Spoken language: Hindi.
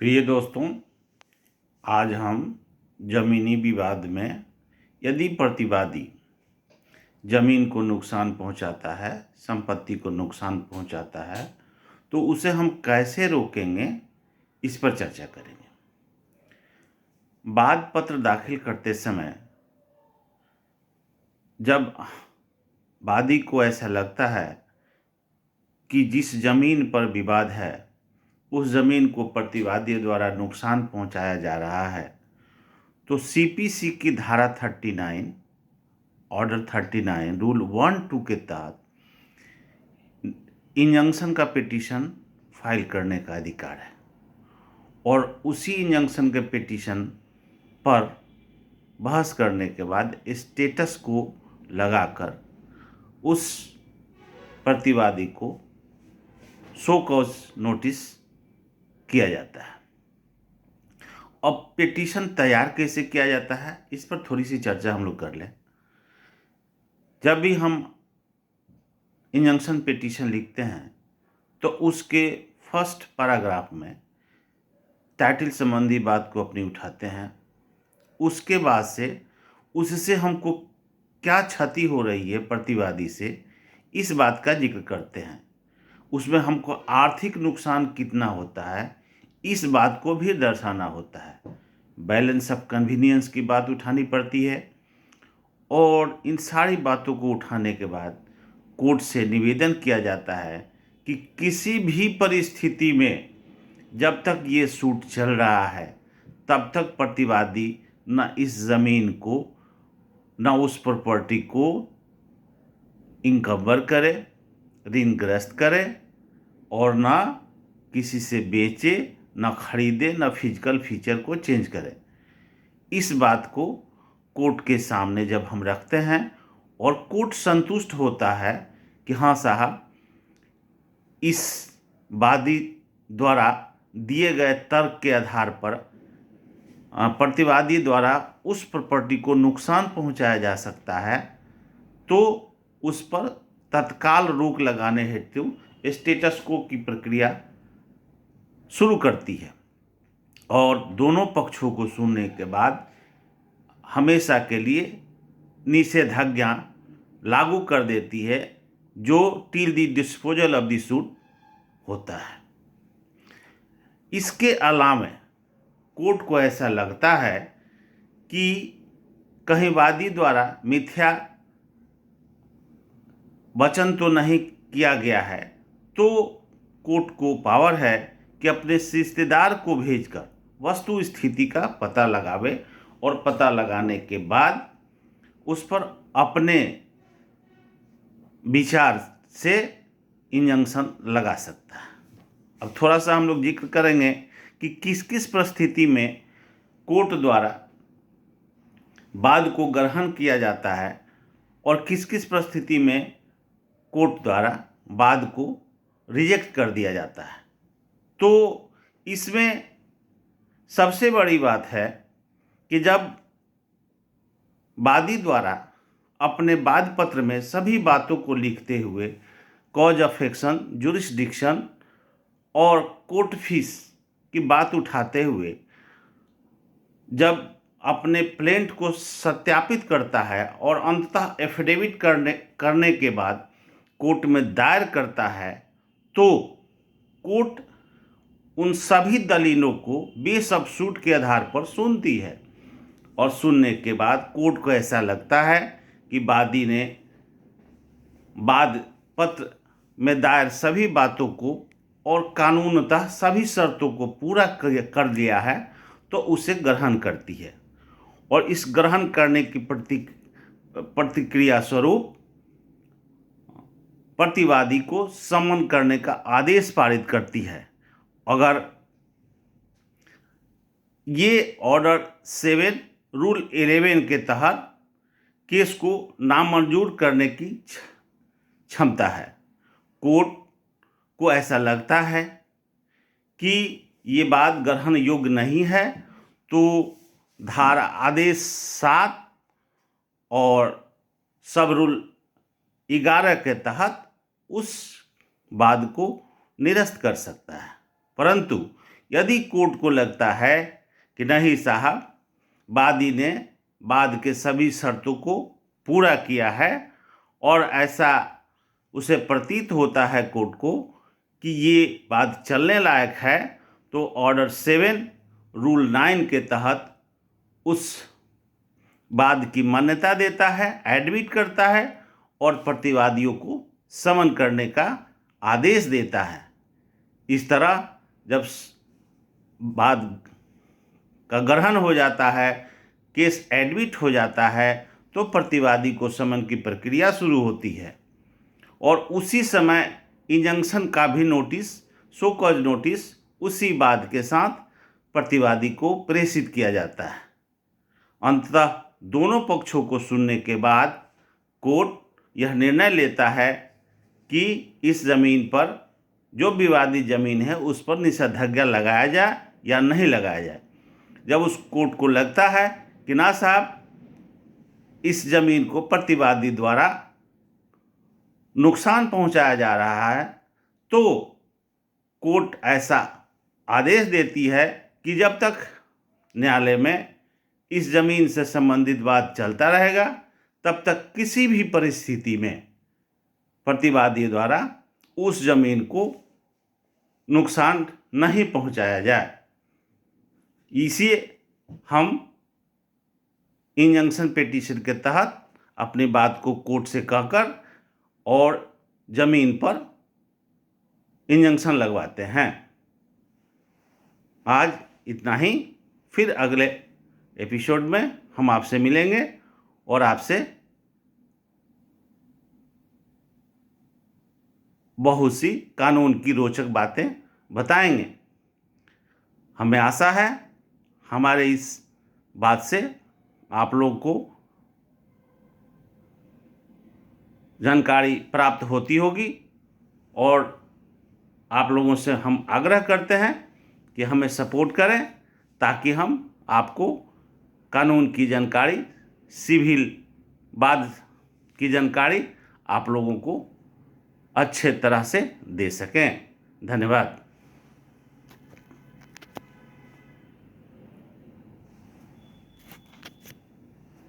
प्रिय दोस्तों, आज हम ज़मीनी विवाद में यदि प्रतिवादी ज़मीन को नुकसान पहुंचाता है, संपत्ति को नुकसान पहुंचाता है, तो उसे हम कैसे रोकेंगे, इस पर चर्चा करेंगे। वाद पत्र दाखिल करते समय जब वादी को ऐसा लगता है कि जिस ज़मीन पर विवाद है उस ज़मीन को प्रतिवादी द्वारा नुकसान पहुंचाया जा रहा है, तो सीपीसी की धारा 39 ऑर्डर 39 रूल 1-2 के तहत इंजंक्शन का पिटीशन फाइल करने का अधिकार है और उसी इंजंक्शन के पिटीशन पर बहस करने के बाद स्टेटस को लगाकर उस प्रतिवादी को शो कॉज नोटिस किया जाता है। अब पिटीशन तैयार कैसे किया जाता है, इस पर थोड़ी सी चर्चा हम लोग कर लें। जब भी हम इंजंक्शन पिटीशन लिखते हैं तो उसके फर्स्ट पैराग्राफ में टाइटल संबंधी बात को अपनी उठाते हैं। उसके बाद से उससे हमको क्या क्षति हो रही है प्रतिवादी से, इस बात का जिक्र करते हैं। उसमें हमको आर्थिक नुकसान कितना होता है, इस बात को भी दर्शाना होता है। बैलेंस ऑफ कन्वीनियंस की बात उठानी पड़ती है और इन सारी बातों को उठाने के बाद कोर्ट से निवेदन किया जाता है कि किसी भी परिस्थिति में जब तक ये सूट चल रहा है तब तक प्रतिवादी न इस ज़मीन को न उस प्रॉपर्टी को इनकवर करे, ऋणग्रस्त करे और न किसी से बेचे, न खरीदे, न फिजिकल फीचर को चेंज करे। इस बात को कोर्ट के सामने जब हम रखते हैं और कोर्ट संतुष्ट होता है कि हाँ साहब, इस वादी द्वारा दिए गए तर्क के आधार पर प्रतिवादी द्वारा उस प्रॉपर्टी को नुकसान पहुंचाया जा सकता है, तो उस पर तत्काल रोक लगाने हेतु स्टेटस को की प्रक्रिया शुरू करती है और दोनों पक्षों को सुनने के बाद हमेशा के लिए निषेधाज्ञा लागू कर देती है, जो till the disposal of the suit होता है। इसके अलावा कोर्ट को ऐसा लगता है कि कहीं वादी द्वारा मिथ्या वचन तो नहीं किया गया है, तो कोर्ट को पावर है कि अपने रिश्तेदार को भेजकर वस्तु स्थिति का पता लगावे और पता लगाने के बाद उस पर अपने विचार से इंजंक्शन लगा सकता है। अब थोड़ा सा हम लोग जिक्र करेंगे कि किस किस परिस्थिति में कोर्ट द्वारा वाद को ग्रहण किया जाता है और किस किस परिस्थिति में कोर्ट द्वारा वाद को रिजेक्ट कर दिया जाता है। तो इसमें सबसे बड़ी बात है कि जब वादी द्वारा अपने वाद पत्र में सभी बातों को लिखते हुए कॉज ऑफ एक्शन, जुरिस्डिक्शन और कोर्ट फीस की बात उठाते हुए जब अपने प्लेंट को सत्यापित करता है और अंततः एफिडेविट करने के बाद कोर्ट में दायर करता है, तो कोर्ट उन सभी दलीलों को बेस ऑफ सूट के आधार पर सुनती है और सुनने के बाद कोर्ट को ऐसा लगता है कि वादी ने वाद पत्र में दायर सभी बातों को और कानूनतः सभी शर्तों को पूरा कर लिया है, तो उसे ग्रहण करती है और इस ग्रहण करने की प्रतिक्रिया स्वरूप प्रतिवादी को समन करने का आदेश पारित करती है। अगर ये ऑर्डर 7 रूल 11 के तहत केस को नामंजूर करने की क्षमता है। कोर्ट को ऐसा लगता है कि ये बात ग्रहण योग्य नहीं है, तो धारा आदेश 7 और सब रूल 11 के तहत उस वाद को निरस्त कर सकता है। परंतु यदि कोर्ट को लगता है कि नहीं साहब, वादी ने वाद के सभी शर्तों को पूरा किया है और ऐसा उसे प्रतीत होता है कोर्ट को कि ये वाद चलने लायक है, तो ऑर्डर 7 रूल 9 के तहत उस वाद की मान्यता देता है, एडमिट करता है और प्रतिवादियों को समन करने का आदेश देता है। इस तरह जब वाद का ग्रहण हो जाता है, केस एडमिट हो जाता है, तो प्रतिवादी को समन की प्रक्रिया शुरू होती है और उसी समय इंजंक्शन का भी नोटिस, शो कॉज नोटिस उसी वाद के साथ प्रतिवादी को प्रेषित किया जाता है। अंततः दोनों पक्षों को सुनने के बाद कोर्ट यह निर्णय लेता है कि इस ज़मीन पर, जो विवादित ज़मीन है, उस पर निषेधाज्ञा लगाया जाए या नहीं लगाया जाए। जब उस कोर्ट को लगता है कि ना साहब, इस ज़मीन को प्रतिवादी द्वारा नुकसान पहुंचाया जा रहा है, तो कोर्ट ऐसा आदेश देती है कि जब तक न्यायालय में इस ज़मीन से संबंधित वाद चलता रहेगा, तब तक किसी भी परिस्थिति में प्रतिवादी द्वारा उस ज़मीन को नुकसान नहीं पहुंचाया जाए। इसे हम इंजंक्शन पिटीशन के तहत अपनी बात को कोर्ट से कहकर और ज़मीन पर इंजंक्शन लगवाते हैं। आज इतना ही, फिर अगले एपिसोड में हम आपसे मिलेंगे और आपसे बहुत सी कानून की रोचक बातें बताएंगे। हमें आशा है हमारे इस बात से आप लोगों को जानकारी प्राप्त होती होगी और आप लोगों से हम आग्रह करते हैं कि हमें सपोर्ट करें, ताकि हम आपको कानून की जानकारी, सिविल वाद की जानकारी आप लोगों को अच्छे तरह से दे सकें। धन्यवाद।